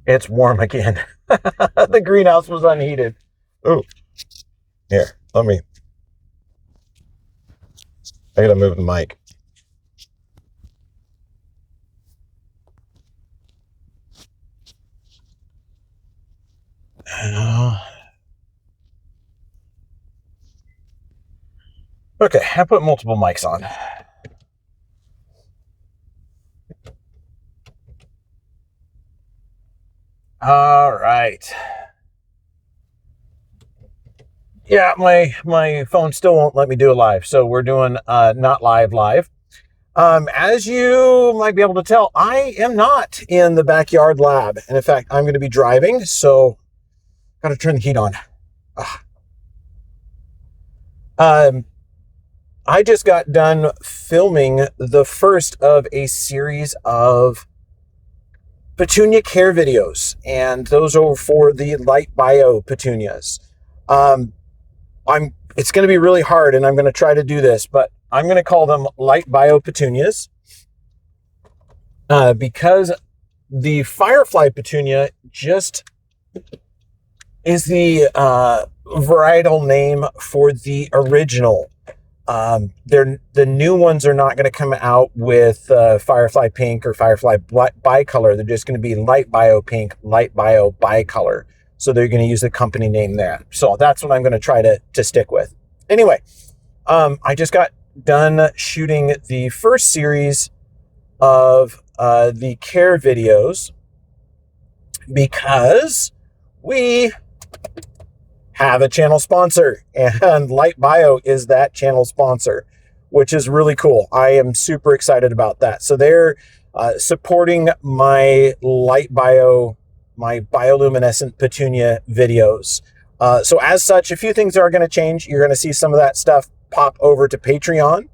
It's warm again. The greenhouse was unheated. Oh, here, I gotta move the mic. Okay, I put multiple mics on. All right. Yeah, my phone still won't let me do a live, so we're doing not live. As you might be able to tell, I am not in the backyard lab, and in fact, I'm going to be driving, so got to turn the heat on. Um, I just got done filming the first of a series of petunia care videos, and those are for the light bio petunias. It's going to be really hard, and I'm going to try to do this, but I'm going to call them light bio petunias because the firefly petunia just is the varietal name for the original. The new ones are not going to come out with firefly pink or firefly bicolor. They're just going to be light bio pink, light bio bicolor. So they're going to use the company name there. So that's what I'm going to try to stick with. Anyway, I just got done shooting the first series of the care videos because we have a channel sponsor, and Light Bio is that channel sponsor, which is really cool. I am super excited about that. So they're supporting my Light Bio, my bioluminescent petunia videos. So as such, a few things are going to change. You're going to see some of that stuff pop over to Patreon.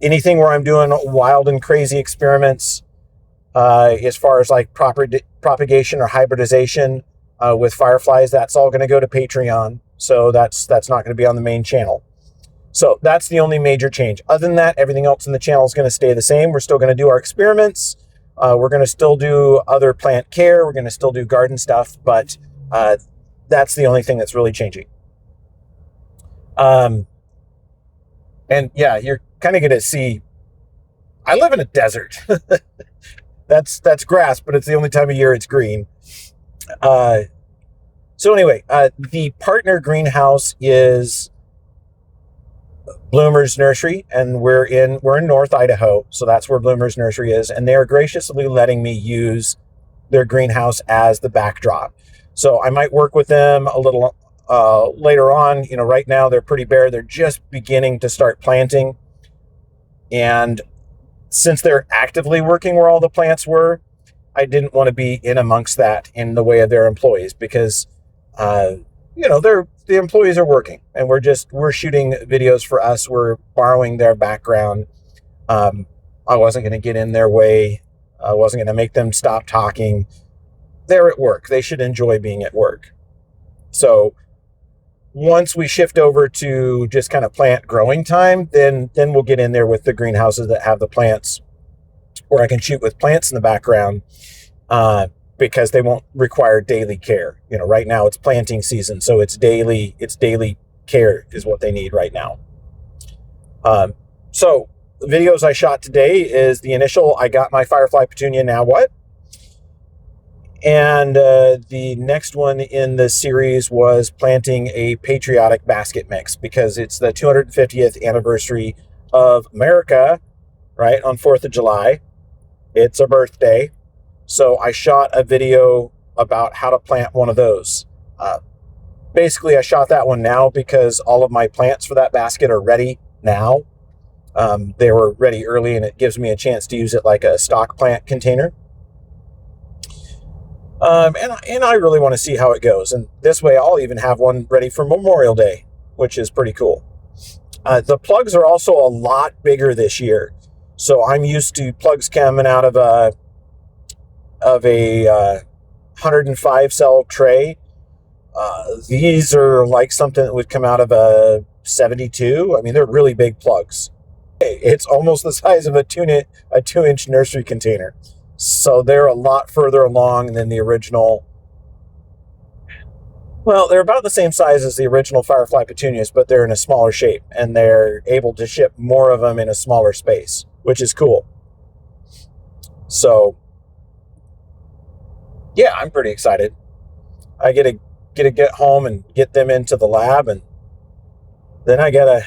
Anything where I'm doing wild and crazy experiments as far as like propagation or hybridization with fireflies, that's all going to go to Patreon. So that's not going to be on the main channel. So that's the only major change. Other than that, everything else in the channel is going to stay the same. We're still going to do our experiments. We're going to still do other plant care. We're going to still do garden stuff, but that's the only thing that's really changing. And yeah, you're kind of going to see, I live in a desert. That's grass, but it's the only time of year it's green. So anyway, the partner greenhouse is Bloomer's Nursery, and we're in North Idaho, so that's where Bloomer's Nursery is, and they are graciously letting me use their greenhouse as the backdrop. So I might work with them a little later on. You know, right now they're pretty bare. They're just beginning to start planting, and since they're actively working where all the plants were, I didn't want to be in amongst that in the way of their employees because, you know, the employees are working and we're shooting videos for us. We're borrowing their background. I wasn't going to get in their way. I wasn't going to make them stop talking. They're at work. They should enjoy being at work. So once we shift over to just kind of plant growing time, then we'll get in there with the greenhouses that have the plants, or I can shoot with plants in the background because they won't require daily care. You know, right now it's planting season, so it's daily care is what they need right now. So the videos I shot today is the initial, I got my firefly petunia, now what? And the next one in the series was planting a patriotic basket mix because it's the 250th anniversary of America, right, on 4th of July. It's a birthday. So I shot a video about how to plant one of those. Basically, I shot that one now because all of my plants for that basket are ready now. They were ready early, and it gives me a chance to use it like a stock plant container. And I really want to see how it goes. And this way, I'll even have one ready for Memorial Day, which is pretty cool. The plugs are also a lot bigger this year. So I'm used to plugs coming out of a 105 cell tray. These are like something that would come out of a 72. I mean, they're really big plugs. It's almost the size of a 2-inch nursery container. So they're a lot further along than the original. Well, they're about the same size as the original Firefly petunias, but they're in a smaller shape, and they're able to ship more of them in a smaller space, which is cool. So, yeah, I'm pretty excited. I get to get home and get them into the lab, and then I gotta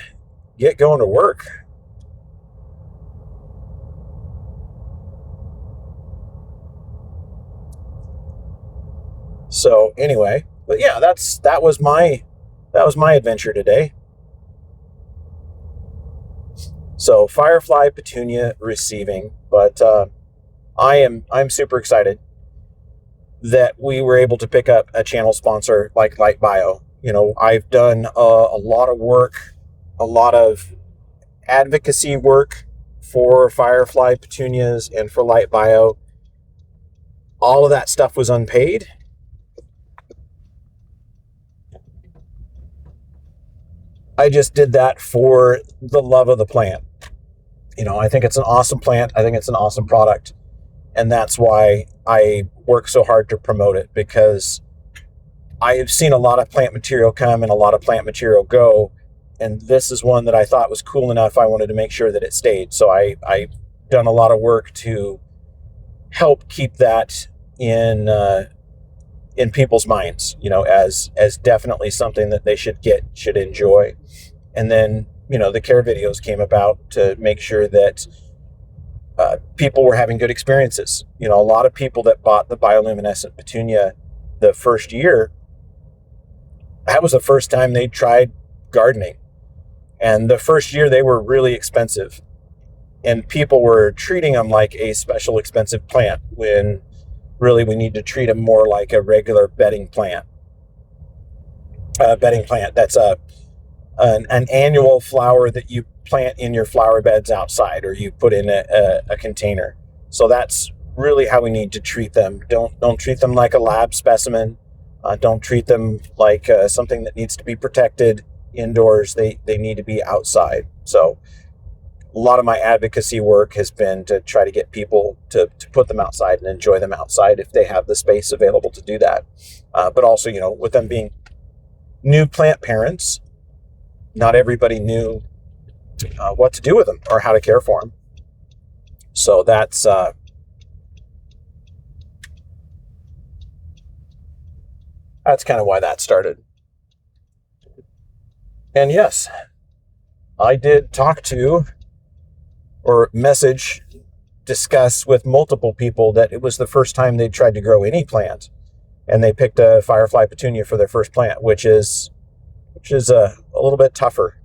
get going to work. So anyway, but yeah, that was my adventure today. So Firefly petunia receiving, but I'm super excited that we were able to pick up a channel sponsor like Light Bio. You know, I've done a lot of work, a lot of advocacy work for Firefly petunias and for Light Bio. All of that stuff was unpaid. I just did that for the love of the plant. You know, I think it's an awesome plant. I think it's an awesome product. And that's why I work so hard to promote it, because I've seen a lot of plant material come and a lot of plant material go. And this is one that I thought was cool enough. I wanted to make sure that it stayed. So I've done a lot of work to help keep that in people's minds, you know, as definitely something that they should enjoy. And then, you know, the care videos came about to make sure that people were having good experiences. You know, a lot of people that bought the bioluminescent petunia the first year, that was the first time they tried gardening. And the first year they were really expensive, and people were treating them like a special expensive plant when really we need to treat them more like a regular bedding plant. That's an annual flower that you plant in your flower beds outside, or you put in a container. So that's really how we need to treat them. Don't treat them like a lab specimen. Don't treat them like something that needs to be protected indoors. They need to be outside. So a lot of my advocacy work has been to try to get people to put them outside and enjoy them outside if they have the space available to do that. But also, you know, with them being new plant parents, not everybody knew what to do with them or how to care for them. So that's kind of why that started. And yes, I did talk to or discuss with multiple people that it was the first time they tried to grow any plant, and they picked a Firefly petunia for their first plant, which is a little bit tougher.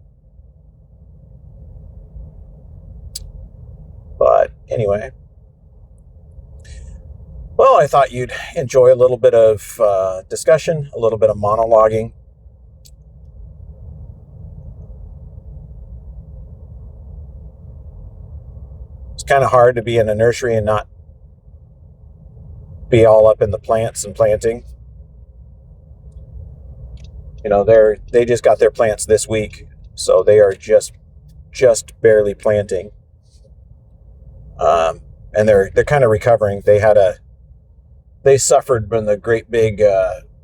But anyway, well, I thought you'd enjoy a little bit of discussion, a little bit of monologuing. It's kind of hard to be in a nursery and not be all up in the plants and planting. You know, they just got their plants this week, so they are just barely planting. And they're kind of recovering. They suffered from the great big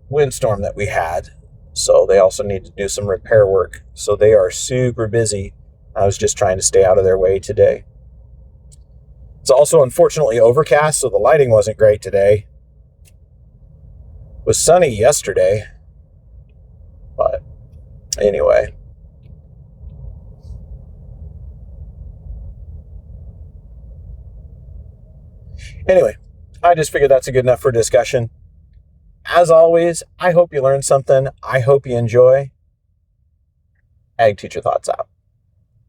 windstorm that we had, so they also need to do some repair work. So they are super busy. I was just trying to stay out of their way today. It's also unfortunately overcast, so the lighting wasn't great today. It was sunny yesterday, but anyway. Anyway, I just figured that's a good enough for discussion. As always, I hope you learned something. I hope you enjoy. Ag Teacher Thoughts out.